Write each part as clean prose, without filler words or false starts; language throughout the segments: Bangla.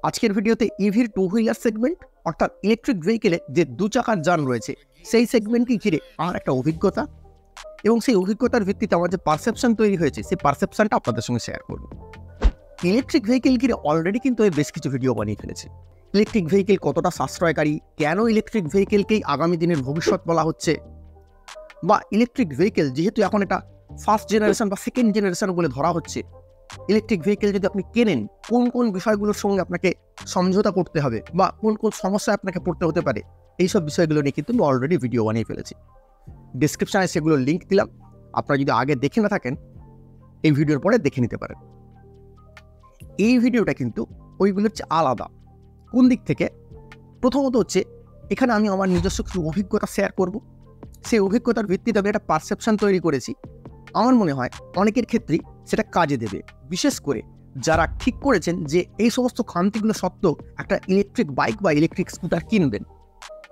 আজকের ভিডিওতে ইভির টু হুইলার সেগমেন্ট অর্থাৎ ইলেকট্রিক ভেহিকেলে যে দু চাকার যান রয়েছে সেই সেগমেন্টকে ঘিরে আমার একটা অভিজ্ঞতা এবং সেই অভিজ্ঞতার ভিত্তিতে আমার যে পারসেপশন তৈরি হয়েছে সেই পারসেপশনটা আপনাদের সঙ্গে শেয়ার করব। ইলেকট্রিক ভেহিকেল ঘিরে অলরেডি কিন্তু আমি বেশ কিছু ভিডিও বানিয়ে ফেলেছি। ইলেকট্রিক ভেহিকেল কতটা সাশ্রয়কারী, কেন ইলেকট্রিক ভেহিকেলকেই আগামী দিনের ভবিষ্যৎ বলা হচ্ছে, বা ইলেকট্রিক ভেহিকেল যেহেতু এখন এটা ফার্স্ট জেনারেশন বা সেকেন্ড জেনারেশন বলে ধরা হচ্ছে, ইলেকট্রিক ভেহিকেল যদি আপনি কেনেন কোন কোন বিষয়গুলোর সঙ্গে আপনাকে সমঝোতা করতে হবে বা কোন কোন সমস্যায় আপনাকে পড়তে হতে পারে, এইসব বিষয়গুলো নিয়ে কিন্তু আমি অলরেডি ভিডিও বানিয়ে ফেলেছি। ডিসক্রিপশনে সেগুলোর লিঙ্ক দিলাম, আপনারা যদি আগে দেখে না থাকেন এই ভিডিওর পরে দেখে নিতে পারেন। এই ভিডিওটা কিন্তু ওইগুলোর চেয়ে আলাদা। কোন দিক থেকে? প্রথমত হচ্ছে এখানে আমি আমার নিজস্ব কিছু অভিজ্ঞতা শেয়ার করব। সেই অভিজ্ঞতার ভিত্তিতে আমি একটা পারসেপশন তৈরি করেছি। আমার মনে হয় অনেকের ক্ষেত্রেই সেটা কাজে দেবে, বিশেষ করে যারা ঠিক করেছেন যে এই সমস্ত খামতিগুলো সত্ত্বেও একটা ইলেকট্রিক বাইক বা ইলেকট্রিক স্কুটার কিনবেন।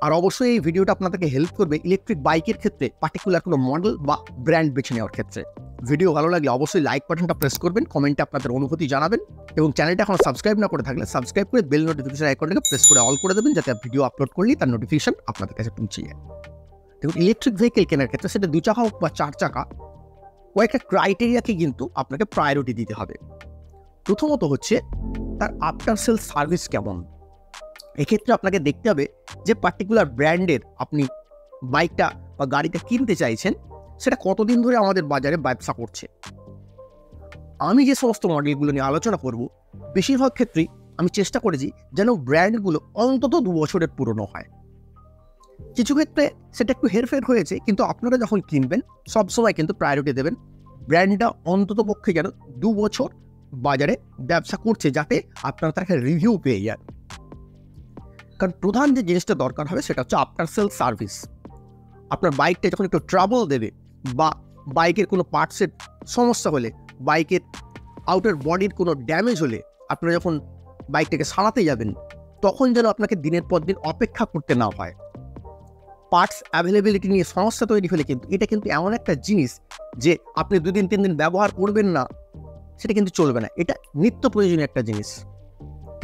আর অবশ্যই এই ভিডিওটা আপনাদেরকে হেল্প করবে ইলেকট্রিক বাইকের ক্ষেত্রে পার্টিকুলার কোনো মডেল বা ব্র্যান্ড বেছে নেওয়ার ক্ষেত্রে। ভিডিও ভালো লাগলে অবশ্যই লাইক বাটনটা প্রেস করবেন, কমেন্টে আপনাদের অনুভূতি জানাবেন এবং চ্যানেলটা এখন সাবস্ক্রাইব না করে থাকলে সাবস্ক্রাইব করে বেল নোটিফিকেশন আইকনটাকে প্রেস করে অল করে দেবেন, যাতে ভিডিও আপলোড করলেই তার নোটিফিকেশন আপনাদের কাছে পৌঁছে যায়। দেখুন, ইলেকট্রিক ভেহিকেল কেনার ক্ষেত্রে সেটা 2 চাকা হোক বা 4 চাকা, কয়েকটা ক্রাইটেরিয়াকে কিন্তু আপনাকে প্রায়োরিটি দিতে হবে। প্রথমত হচ্ছে তার আফটার সেল সার্ভিস কেমন। এক্ষেত্রে আপনাকে দেখতে হবে যে পার্টিকুলার ব্র্যান্ডের আপনি বাইকটা বা গাড়িটা কিনতে চাইছেন সেটা কতদিন ধরে আমাদের বাজারে ব্যবসা করছে। আমি যে সমস্ত মডেলগুলো নিয়ে আলোচনা করব বেশিরভাগ ক্ষেত্রেই আমি চেষ্টা করেছি যেন ব্র্যান্ডগুলো অন্তত 2 বছরের পুরনো হয়। কিছু ক্ষেত্রে সেটা একটু হেরফের হয়েছে, কিন্তু আপনারা যখন কিনবেন সবসময় কিন্তু প্রায়োরিটি দেবেন ব্র্যান্ডটা অন্তত পক্ষে যেন 2 বছর বাজারে ব্যবসা করছে, যাতে আপনারা তাকে রিভিউ পেয়ে যান। কারণ প্রধান যে জিনিসটা দরকার হবে সেটা হচ্ছে আফটার সেল সার্ভিস। আপনার বাইকটা যখন একটু ট্রাবল দেবে বা বাইকের কোনো পার্টসের সমস্যা হলে, বাইকের আউটার বডির কোনো ড্যামেজ হলে আপনারা যখন বাইকটাকে সারাতে যাবেন তখন যেন আপনাকে দিনের পর দিন অপেক্ষা করতে না হয়। পার্টস অ্যাভেলেবিলিটি নিয়ে সমস্যা তৈরি হলে কিন্তু এটা কিন্তু এমন একটা জিনিস যে আপনি 2 দিন 3 দিন ব্যবহার করবেন না, সেটা কিন্তু চলবে না। এটা নিত্য প্রয়োজনীয় একটা জিনিস,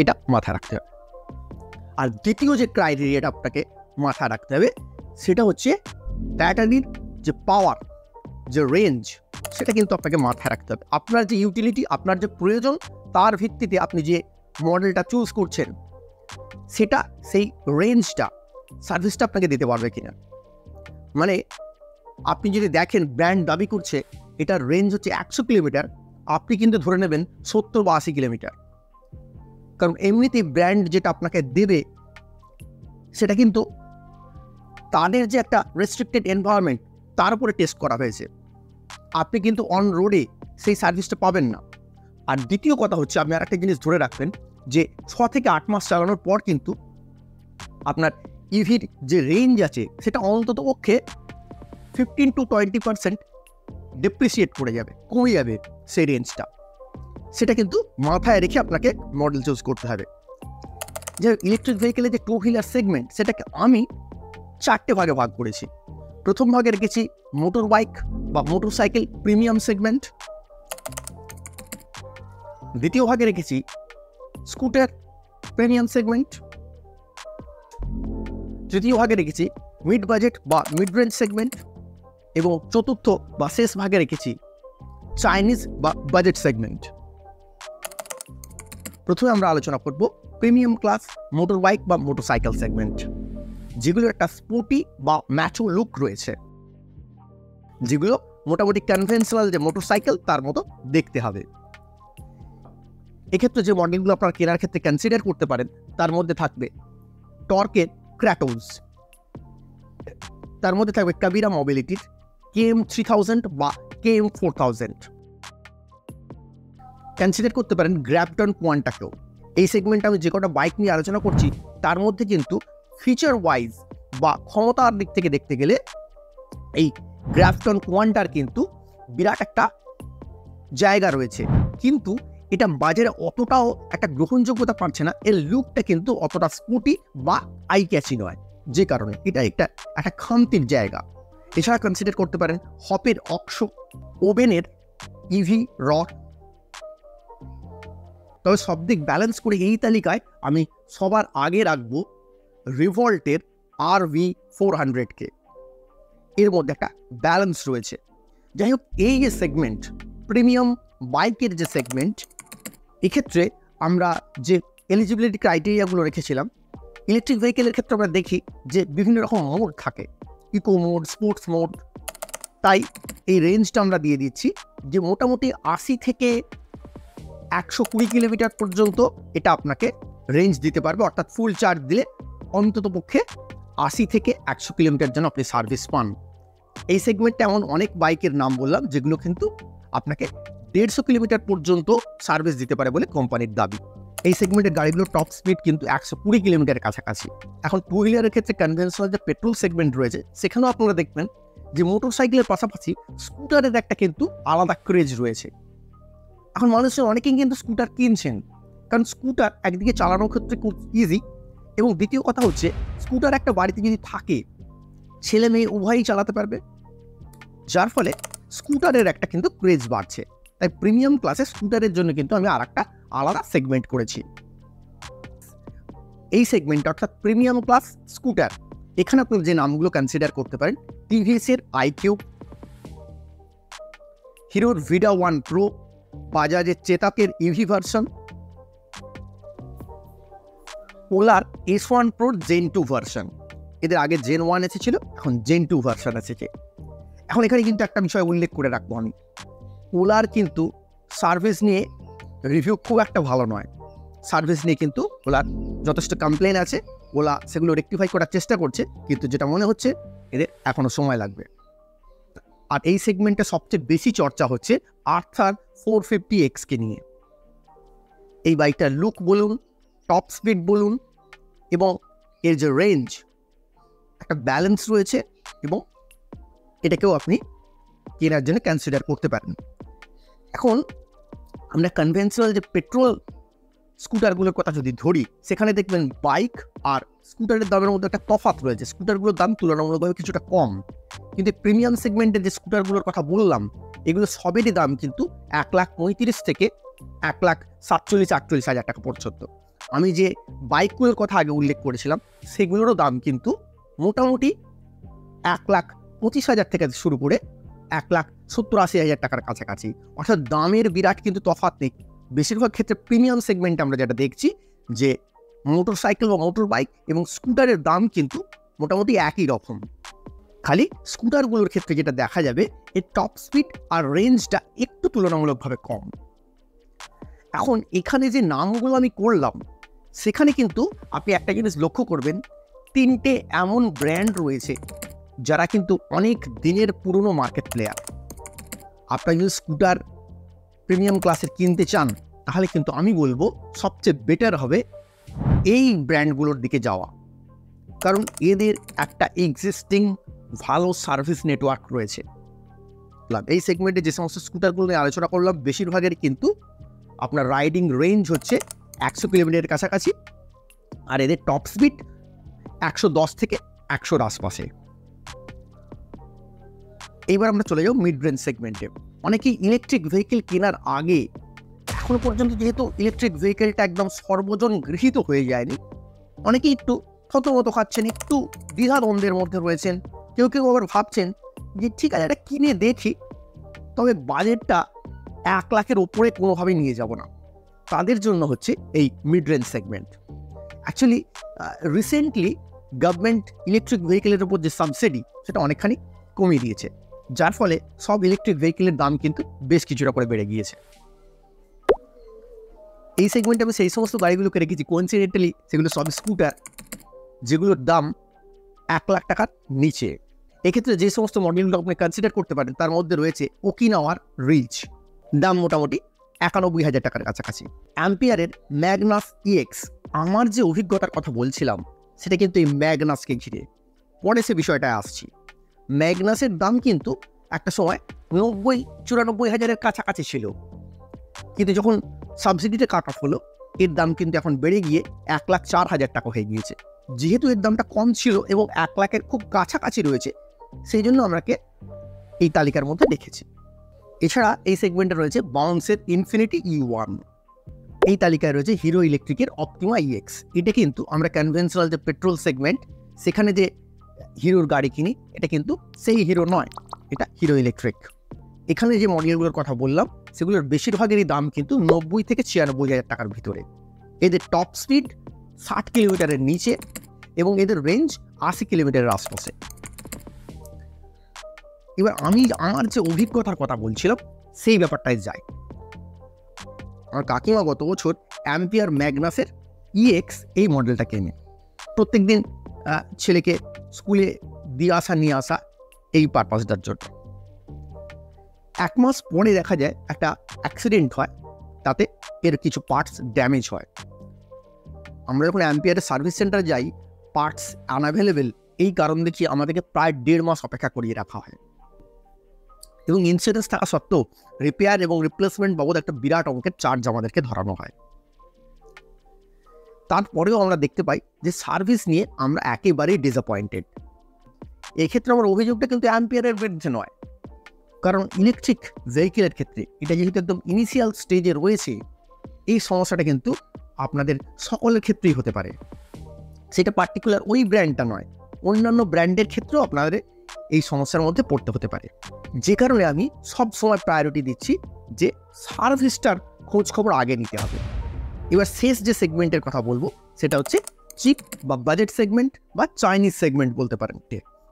এটা মাথায় রাখতে হবে। আর দ্বিতীয় যে ক্রাইটেরিয়াটা আপনাকে মাথায় রাখতে হবে সেটা হচ্ছে ব্যাটারির যে পাওয়ার, যে রেঞ্জ, সেটা কিন্তু আপনাকে মাথায় রাখতে হবে। আপনার যে ইউটিলিটি, আপনার যে প্রয়োজন, তার ভিত্তিতে আপনি যে মডেলটা চুজ করছেন সেটা সেই রেঞ্জটা, সার্ভিসটা আপনাকে দিতে পারবে কিনা। মানে আপনি যদি দেখেন ব্র্যান্ড দাবি করছে এটার রেঞ্জ হচ্ছে 100 কিলোমিটার, আপনি কিন্তু ধরে নেবেন 70 বা 80 কিলোমিটার। কারণ এমনিতেই ব্র্যান্ড যেটা আপনাকে দেবে সেটা কিন্তু তাদের যে একটা রেস্ট্রিক্টেড এনভায়রনমেন্ট তার উপরে টেস্ট করা হয়েছে। আপনি কিন্তু অন রোডে সেই সার্ভিসটা পাবেন না। আর দ্বিতীয় কথা হচ্ছে আপনি আর একটা জিনিস ধরে রাখবেন যে 6 থেকে 8 মাস চালানোর পর কিন্তু আপনার ইভির যে রেঞ্জ আছে সেটা অন্তত পক্ষে 15 to 20% ডেপ্রিসিয়েট করে যাবে, কমে যাবে সেই রেঞ্জটা। সেটা কিন্তু মাথায় রেখে আপনাকে মডেল চুজ করতে হবে। যে ইলেকট্রিক ভেহিকেলের যে 2 হুইলার সেগমেন্ট সেটাকে আমি 4টে ভাগে ভাগ করেছি। প্রথম ভাগে রেখেছি মোটর বাইক বা মোটরসাইকেল প্রিমিয়াম সেগমেন্ট। দ্বিতীয় ভাগে রেখেছি স্কুটার প্রিমিয়াম সেগমেন্ট। তৃতীয় ভাগে রেখেছি মিড বাজেট বা মিড রেঞ্জ সেগমেন্ট। এবং চতুর্থ বা শেষ ভাগে রেখেছি চাইনিজ বা বাজেট সেগমেন্ট। প্রথমে আমরা আলোচনা করব প্রিমিয়াম ক্লাস মোটর বাইক বা মোটরসাইকেল সেগমেন্ট, যেগুলো একটা স্পোর্টি বা ম্যাচো লুক রয়েছে, যেগুলো মোটামুটি কনভেনশনাল যে মোটরসাইকেল তার মতো দেখতে হবে। এক্ষেত্রে যে মডেলগুলো আপনারা কেনার ক্ষেত্রে কনসিডার করতে পারেন তার মধ্যে থাকবে টর্কের ক্র্যাটোস, তার মধ্যে থাকবে কাবিরা মোবিলিটির KM3000 বা KM4000। কনসিডার করতে পারেন গ্র্যাপটন কোয়ান্টাকেও। এই সেগমেন্টে আমি যে কটা বাইক নিয়ে আলোচনা করছি তার মধ্যে কিন্তু ফিচার ওয়াইজ বা ক্ষমতার দিক থেকে দেখতে গেলে এই গ্র্যাপটন কোয়ান্টার কিন্তু বিরাট একটা জায়গা রয়েছে, কিন্তু এটা বাজারে অতটাও একটা গ্রহণযোগ্যতা পাচ্ছে না। এর লুকটা কিন্তু অতটা স্পোর্টি বা আই ক্যাচি নয়, যে কারণে এটা একটা খামতির জায়গা। এছাড়া কনসিডার করতে পারেন হপের অক্সো, ওভেনের ইভি রক, তবে সব দিক ব্যালেন্স করে এই তালিকায় আমি সবার আগে রাখবো রিভল্টের RV400-কে। এর মধ্যে একটা ব্যালেন্স রয়েছে। যাই হোক, এই যে সেগমেন্ট, প্রিমিয়াম বাইকের যে সেগমেন্ট, এক্ষেত্রে আমরা যে এলিজিবিলিটি ক্রাইটেরিয়াগুলো রেখেছিলাম, ইলেকট্রিক ভেহিকেলের ক্ষেত্রে আমরা দেখি যে বিভিন্ন রকম মোড থাকে, ইকো মোড, স্পোর্টস মোড। তাই এই রেঞ্জটা আমরা দিয়ে দিচ্ছি যে মোটামুটি 80 থেকে 120 কিলোমিটার পর্যন্ত এটা আপনাকে রেঞ্জ দিতে পারবে, অর্থাৎ ফুল চার্জ দিলে অন্তত পক্ষে 80 থেকে 100 কিলোমিটার যেন আপনি সার্ভিস পান। এই সেগমেন্টে এমন অনেক বাইকের নাম বললাম যেগুলো কিন্তু আপনাকে 150 কিলোমিটার পর্যন্ত সার্ভিস দিতে পারে বলে কোম্পানির দাবি। এই সেগমেন্টের গাড়িগুলোর টপ স্পিড কিন্তু 120 কিলোমিটারের কাছাকাছি। এখন টু হুইলারের ক্ষেত্রে কনভেনশনাল যে পেট্রোল সেগমেন্ট রয়েছে, সেখানেও আপনারা দেখবেন যে মোটর সাইকেলের পাশাপাশি স্কুটারের একটা কিন্তু আলাদা ক্রেজ রয়েছে। এখন মানুষের অনেকেই কিন্তু স্কুটার কিনছেন, কারণ স্কুটার একদিকে চালানোর ক্ষেত্রে খুব ইজি, এবং দ্বিতীয় কথা হচ্ছে স্কুটার একটা বাড়িতে যদি থাকে, ছেলে মেয়ে উভয়ই চালাতে পারবে, যার ফলে স্কুটারের একটা কিন্তু ক্রেজ বাড়ছে। তাই প্রিমিয়াম ক্লাসে স্কুটারের জন্য কিন্তু আমি আরেকটা আলাদা সেগমেন্ট করেছি। এই সেগমেন্ট অর্থাৎ প্রিমিয়াম ক্লাস স্কুটার, এখানে আপনি যে নামগুলো কনসিডার করতে পারেন, টিভিএসের iQube, হিরোর ভিডা 1 প্রো, বাজাজের চেতাকের ইভি ভার্সন, ওলার S1 প্রোর জেন 2 ভার্সন। এদের আগে জেন 1 এসেছিল, এখন জেন 2 ভার্সন এসেছে। এখন এখানে কিন্তু একটা বিষয় উল্লেখ করে রাখবো আমি, ওলার কিন্তু সার্ভিস নিয়ে রিভিউ খুব একটা ভালো নয়। সার্ভিস নিয়ে কিন্তু ওলার যথেষ্ট কমপ্লেন আছে, ওলা সেগুলো রেকটিফাই করার চেষ্টা করছে, কিন্তু যেটা মনে হচ্ছে এদের এখনও সময় লাগবে। আর এই সেগমেন্টে সবচেয়ে বেশি চর্চা হচ্ছে আর্থার 450X-কে নিয়ে। এই বাইকটার লুক বলুন, টপ স্পিড বলুন, এবং এর যে রেঞ্জ, একটা ব্যালেন্স রয়েছে, এবং এটাকেও আপনি কেনার জন্য কনসিডার করতে পারেন। এখন আমরা কনভেনশনাল যে পেট্রোল স্কুটারগুলোর কথা যদি ধরি, সেখানে দেখবেন বাইক আর স্কুটারের দামের মধ্যে একটা তফাৎ রয়েছে। স্কুটারগুলোর দাম তুলনামূলকভাবে কিছুটা কম, কিন্তু প্রিমিয়াম সেগমেন্টের যে স্কুটারগুলোর কথা বললাম, এগুলো সবেরই দাম কিন্তু 1,35,000 থেকে 1,47,000-48,000 টাকা পর্যন্ত। আমি যে বাইকগুলোর কথা আগে উল্লেখ করেছিলাম, সেগুলোরও দাম কিন্তু মোটামুটি 1,25,000 থেকে শুরু করে 1,70,000-80,000 টাকার কাছাকাছি। অর্থাৎ দামের বিরাট কিন্তু তফাৎ নেই। বেশিরভাগ ক্ষেত্রে প্রিমিয়াম সেগমেন্টে আমরা যেটা দেখছি যে মোটর সাইকেল বা মোটর বাইক এবং স্কুটারের দাম কিন্তু মোটামুটি একই রকম। খালি স্কুটারগুলোর ক্ষেত্রে যেটা দেখা যাবে, এর টপ স্পিড আর রেঞ্জটা একটু তুলনামূলকভাবে কম। এখন এখানে যে নামগুলো আমি করলাম, সেখানে কিন্তু আপনি একটা জিনিস লক্ষ্য করবেন, 3টে এমন ব্র্যান্ড রয়েছে যারা কিন্তু অনেক দিনের পুরনো মার্কেট প্লেয়ার। আপনারা যদি স্কুটার প্রিমিয়াম ক্লাসের কিনতে চান, তাহলে কিন্তু আমি বলবো সবচেয়ে বেটার হবে এই ব্র্যান্ডগুলোর দিকে যাওয়া, কারণ এদের একটা এক্সিস্টিং ভালো সার্ভিস নেটওয়ার্ক রয়েছে। এই সেগমেন্টে যে সমস্ত স্কুটারগুলো নিয়ে আলোচনা করলাম, বেশিরভাগের কিন্তু আপনার রাইডিং রেঞ্জ হচ্ছে 100 কিলোমিটারের কাছাকাছি, আর এদের টপ স্পিড 110 থেকে 100-র আশপাশে। এইবার আমরা চলে যাবো মিড রেঞ্জ সেগমেন্টে। অনেকেই ইলেকট্রিক ভেহিকেল কেনার আগে, এখনো পর্যন্ত যেহেতু ইলেকট্রিক ভেহিকেলটা একদম সর্বজন গৃহীত হয়ে যায়নি, অনেকেই একটু থতমত খাচ্ছেন, একটু দ্বিধাদ্বন্দ্বের মধ্যে রয়েছেন। কেউ কেউ আবার ভাবছেন যে ঠিক আছে, এটা কিনে দেখি, তবে বাজেটটা 1 লাখের ওপরে কোনোভাবেই নিয়ে যাব না। তাদের জন্য হচ্ছে এই mid range segment. Actually recently government electric ভেহিকেলের উপর যে সাবসিডি, সেটা অনেকখানি কমিয়ে দিয়েছে, যার ফলে সব ইলেকট্রিক ভেহিকেলের দাম কিন্তু বেশ কিছুটা করে বেড়ে গিয়েছে। এই সেগমেন্টে আমি সেই সমস্ত গাড়িগুলোকে রেখেছি, কোইন্সিডেন্টালি সেগুলো সব স্কুটার যেগুলোর দাম 1 লাখ টাকার নিচে। এক্ষেত্রে যে সমস্ত মডেলগুলো আপনি কনসিডার করতে পারেন, তার মধ্যে রয়েছে ওকিনাওয়ার রিচ, দাম মোটামুটি 91,000 টাকার কাছাকাছি। অ্যাম্পিয়ারের ম্যাগনাস EX, আমার যে অভিজ্ঞতার কথা বলছিলাম সেটা কিন্তু এই ম্যাগনাসকে ঘিরে। পরে সে বিষয়টায় আসছি। ম্যাগনাসের দাম কিন্তু একটা সময় 90-94,000-এর কাছাকাছি ছিল, কিন্তু যখন সাবসিডিতে কাট অফ হলো, এর দাম কিন্তু এখন বেড়ে গিয়ে 1,04,000 টাকা হয়ে গিয়েছে। যেহেতু এর দামটা কম ছিল এবং 1 লাখের খুব কাছাকাছি রয়েছে, সেই জন্য আমাকে এই তালিকার মধ্যে দেখেছি। এছাড়া এই সেগমেন্টে রয়েছে বাউন্সের ইনফিনিটি E1। এই তালিকায় রয়েছে হিরো ইলেকট্রিকের অপটিমা ইএক্স। এটা কিন্তু আমরা কনভেনশনাল যে পেট্রোল সেগমেন্ট সেখানে যে হিরোর গাড়ি কিনি, এটা কিন্তু সেই হিরো নয়, এটা হিরো ইলেকট্রিক। এখানে যে মডেলগুলোর কথা বললাম সেগুলোর বেশিরভাগেরই দাম কিন্তু 90 থেকে 96,000 টাকার ভিতরে। এদের টপ স্পিড 60 কিলোমিটারের নিচে এবং এদের রেঞ্জ 80 কিলোমিটারের আশপাশে। এবার আমি আমার যে অভিজ্ঞতার কথা বলছিলাম সেই ব্যাপারটায় যাই। আমার কাকিমা গত বছর অ্যাম্পিয়ার ম্যাগনাসের ইএক্স এই মডেলটা কেনে প্রত্যেকদিন ছেলেকে স্কুলে দিয়ে আসা নিয়ে আসা এই পারপাসটার জন্য। 1 মাস পরে দেখা যায় একটা অ্যাক্সিডেন্ট হয়, তাতে এর কিছু পার্টস ড্যামেজ হয়। আমরা যখন অ্যাম্পিয়ারের সার্ভিস সেন্টারে যাই, পার্টস আনঅ্যাভেলেবেল এই কারণ দেখিয়ে আমাদেরকে প্রায় 1.5 মাস অপেক্ষা করিয়ে রাখা হয় এবং ইন্স্যুরেন্স থাকা সত্ত্বেও রিপেয়ার এবং রিপ্লেসমেন্ট বাবদ একটা বিরাট অঙ্কের চার্জ আমাদেরকে ধরানো হয়। তারপরেও আমরা দেখতে পাই যে সার্ভিস নিয়ে আমরা একেবারেই ডিসঅ্যাপয়েন্টেড। এক্ষেত্রে আমার অভিযোগটা কিন্তু অ্যাম্পিয়ারের বিরুদ্ধে নয়, কারণ ইলেকট্রিক ভেহিকেলের ক্ষেত্রে এটা যেহেতু একদম ইনিশিয়াল স্টেজে রয়েছে, এই সমস্যাটা কিন্তু আপনাদের সকলের ক্ষেত্রেই হতে পারে। সেটা পার্টিকুলার ওই ব্র্যান্ডটা নয়, অন্যান্য ব্র্যান্ডের ক্ষেত্রেও আপনাদের এই সমস্যার মধ্যে পড়তে হতে পারে। যে কারণে আমি সব সময় প্রায়োরিটি দিচ্ছি যে সার্ভিসটার খোঁজ খবর আগে নিতে হবে। এবার শেষ যে সেগমেন্টের কথা বলবো সেটা হচ্ছে চিপ বা বাজেট সেগমেন্ট বা চাইনিজ সেগমেন্ট বলতে পারেন।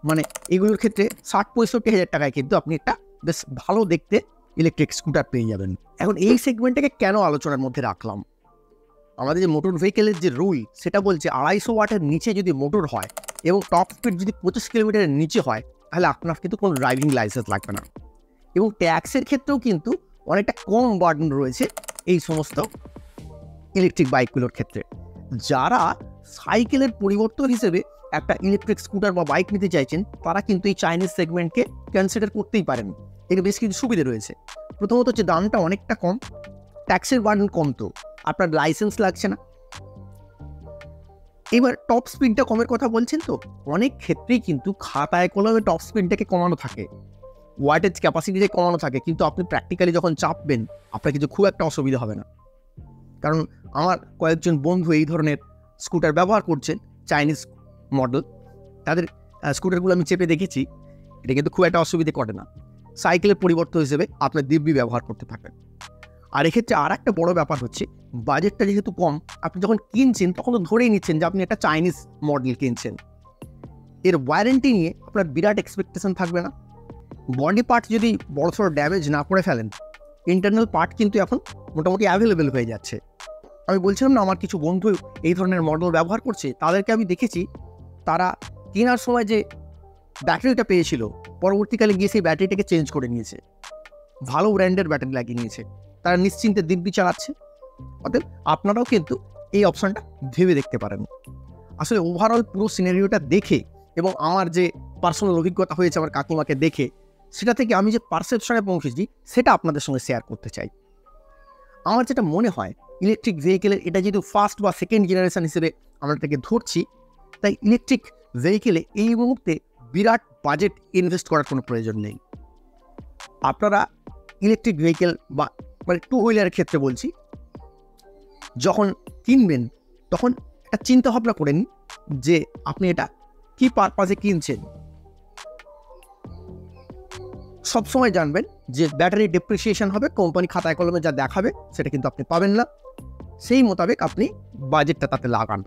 মানে এগুলোর ক্ষেত্রে 60-65 হাজার টাকায় কিন্তু আপনি একটা বেশ ভালো দেখতে ইলেকট্রিক স্কুটার পেয়ে যাবেন। এখন এই সেগমেন্টটাকে কেন আলোচনার মধ্যে রাখলাম? আমাদের যে মোটর ভেহিকেলের যে রুল সেটা বলছে 250 ওয়াটের নিচে যদি মোটর হয় এবং টপ স্পিড যদি 25 কিলোমিটারের নিচে হয়, তাহলে আপনার কিন্তু কোনো ড্রাইভিং লাইসেন্স লাগবে না। এবং ট্যাক্সের ক্ষেত্রেও কিন্তু অনেকটা কম বার্ডেন রয়েছে এই সমস্ত ইলেকট্রিক বাইকগুলোর ক্ষেত্রে। যারা সাইকেলের পরিবর্তন হিসেবে একটা ইলেকট্রিক স্কুটার বা বাইক নিতে চাইছেন, তারা কিন্তু এই চাইনিজ সেগমেন্টকে কনসিডার করতেই পারেন। এর বেশ কিছু সুবিধা রয়েছে। প্রথমত হচ্ছে দামটা অনেকটা কম, ট্যাক্সের বার্ডেন কম, তো আপনার লাইসেন্স লাগছে না। এবার টপ স্পিডটা কমের কথা বলছেন, তো অনেক ক্ষেত্রেই কিন্তু খাতায় কলমে টপ স্পিডটাকে কমানো থাকে, ওয়াটেজ ক্যাপাসিটিতে কমানো থাকে, কিন্তু আপনি প্র্যাকটিক্যালি যখন চাপবেন আপনার কিন্তু খুব একটা অসুবিধা হবে না। কারণ আমার কয়েকজন বন্ধু এই ধরনের স্কুটার ব্যবহার করছেন, চাইনিজ মডেল, তাদের স্কুটারগুলো আমি চেপে দেখেছি, এটা কিন্তু খুব একটা অসুবিধে করে না। সাইকেলের পরিবর্তন হিসেবে আপনার দিব্যি ব্যবহার করতে থাকবেন। আর এক্ষেত্রে আর একটা বড় ব্যাপার হচ্ছে, বাজেটটা যেহেতু কম, আপনি যখন কিনছেন তখন তো ধরেই নিচ্ছেন যে আপনি একটা চাইনিজ মডেল কিনছেন। এর ওয়ারেন্টি নিয়ে আপনার বিরাট এক্সপেকটেশন থাকবে না। বডি পার্ট যদি বড়সড় ড্যামেজ না করে ফেলেন, ইন্টারনাল পার্ট কিন্তু এখন মোটামুটি অ্যাভেলেবেল হয়ে যাচ্ছে। আমি বলছিলাম না আমার কিছু বন্ধু এই ধরনের মডেল ব্যবহার করছে, তাদেরকে আমি দেখেছি তারা কেনার সময় যে ব্যাটারিটা পেয়েছিল পরবর্তীকালে গিয়ে সেই ব্যাটারিটাকে চেঞ্জ করে নিয়েছে, ভালো ব্র্যান্ডের ব্যাটারি লাগিয়ে নিয়েছে, তারা নিশ্চিন্তে দিব্যি চালাচ্ছে। অতএব আপনারাও কিন্তু এই অপশনটা ভেবে দেখতে পারেন। আসলে ওভারঅল পুরো সিনারিওটা দেখে এবং আমার যে পার্সোনাল অভিজ্ঞতা হয়েছে আমার কাকিমাকে দেখে, সেটা থেকে আমি যে পারসেপশনে পৌঁছেছি সেটা আপনাদের সঙ্গে শেয়ার করতে চাই। আমার যেটা মনে হয়, ইলেকট্রিক ভেহিকেলের এটা যেহেতু ফার্স্ট বা সেকেন্ড জেনারেশন হিসেবে আমরা এটাকে ধরছি, তাই ইলেকট্রিক ভেহিকেলে এই মুহূর্তে বিরাট বাজেট ইনভেস্ট করার কোনো প্রয়োজন নেই। আপনারা ইলেকট্রিক ভেহিকেল বা মানে টু হুইলারের ক্ষেত্রে বলছি, যখন কিনবেন তখন একটা চিন্তা ভাবনা করেন যে আপনি এটা কি পারপাসে কিনছেন। সবসময় জানবেন যে ব্যাটারি ডেপ্রিসিয়েশন হবে, কোম্পানি খাতায় কলমে যা দেখাবে সেটা কিন্তু আপনি পাবেন না। সেই মোতাবেক আপনি বাজেটটা তাতে লাগান,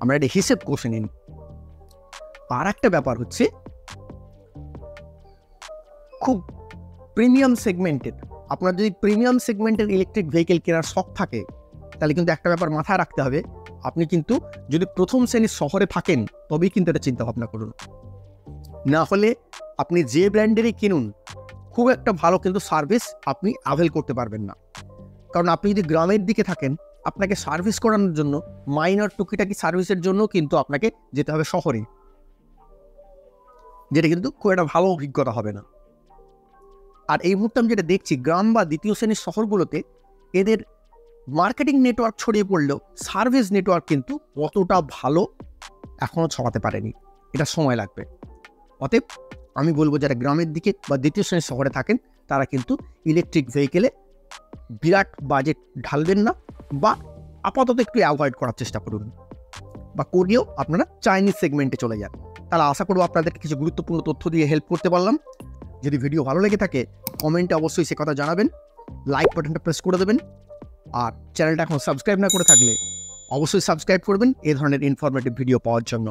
আমরা এটা হিসেব কষে নিন। আর একটা ব্যাপার হচ্ছে, খুব প্রিমিয়াম সেগমেন্টের, আপনার যদি প্রিমিয়াম সেগমেন্টের ইলেকট্রিক ভেহিকেল কেনার শখ থাকে, তাহলে কিন্তু একটা ব্যাপার মাথায় রাখতে হবে, আপনি কিন্তু যদি প্রথম শ্রেণীর শহরে থাকেন তবেই কিন্তু এটা চিন্তা ভাবনা করুন। না হলে আপনি যে ব্র্যান্ডেরই কিনুন, খুব একটা ভালো কিন্তু সার্ভিস আপনি অ্যাভেল করতে পারবেন না। কারণ আপনি যদি গ্রামের দিকে থাকেন, আপনাকে সার্ভিস করানোর জন্য, মাইনর টুকিটাকি সার্ভিসের জন্য কিন্তু আপনাকে যেতে হবে শহরে, যেটা কিন্তু খুব একটা ভালো অভিজ্ঞতা হবে না। আর এই মুহূর্তে আমি যেটা দেখছি, গ্রাম বা দ্বিতীয় শ্রেণীর শহরগুলোতে এদের মার্কেটিং নেটওয়ার্ক ছড়িয়ে পড়লেও সার্ভিস নেটওয়ার্ক কিন্তু অতটা ভালো এখনও ছড়াতে পারেনি, এটা সময় লাগবে। অতএব আমি বলবো যারা গ্রামের দিকে বা দ্বিতীয় শ্রেণীর শহরে থাকেন, তারা কিন্তু ইলেকট্রিক ভেহিকেলে বিরাট বাজেট ঢালবেন না, বা আপাতত একটু অ্যাভয়েড করার চেষ্টা করুন, বা করিয়েও আপনারা চাইনিজ সেগমেন্টে চলে যান। তাহলে আশা করবো আপনাদেরকে কিছু গুরুত্বপূর্ণ তথ্য দিয়ে হেল্প করতে পারলাম। যদি ভিডিও ভালো লেগে থাকে কমেন্টে অবশ্যই সে কথা জানাবেন, লাইক বাটনটা প্রেস করে দেবেন, আর চ্যানেলটা এখন সাবস্ক্রাইব না করে থাকলে অবশ্যই সাবস্ক্রাইব করবেন এই ধরনের ইনফরমেটিভ ভিডিও পাওয়ার জন্য।